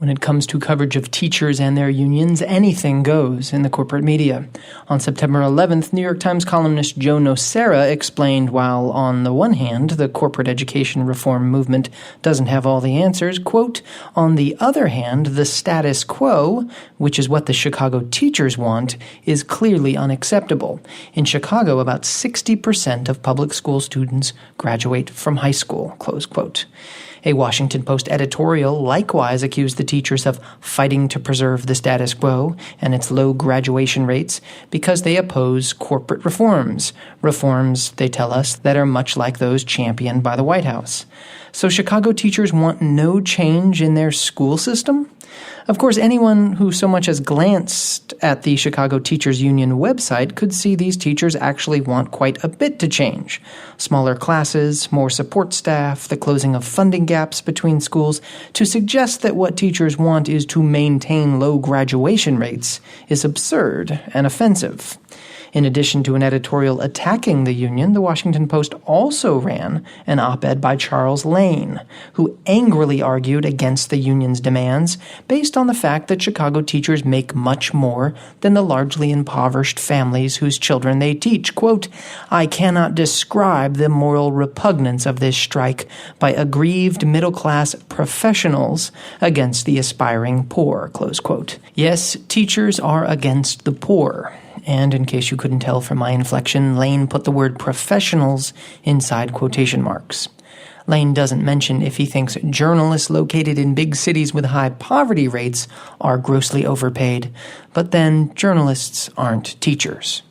When it comes to coverage of teachers and their unions, anything goes in the corporate media. On September 11th, New York Times columnist Joe Nocera explained while, on the one hand, the corporate education reform movement doesn't have all the answers, quote, on the other hand, the status quo, which is what the Chicago teachers want, is clearly unacceptable. In Chicago, about 60% of public school students graduate from high school, close quote. A Washington Post editorial likewise accused the teachers of fighting to preserve the status quo and its low graduation rates because they oppose corporate reforms. Reforms, they tell us, that are much like those championed by the White House. So Chicago teachers want no change in their school system? Of course, anyone who so much as glanced at the Chicago Teachers Union website could see these teachers actually want quite a bit to change. Smaller classes, more support staff, the closing of funding gaps between schools. To suggest that what teachers want is to maintain low graduation rates is absurd and offensive. In addition to an editorial attacking the union, the Washington Post also ran an op-ed by Charles Lane, who angrily argued against the union's demands based on the fact that Chicago teachers make much more than the largely impoverished families whose children they teach. Quote, I cannot describe the moral repugnance of this strike by aggrieved middle-class professionals against the aspiring poor, close quote. Yes, teachers are against the poor. And in case you couldn't tell from my inflection, Lane put the word professionals inside quotation marks. Lane doesn't mention if he thinks journalists located in big cities with high poverty rates are grossly overpaid, but then journalists aren't teachers.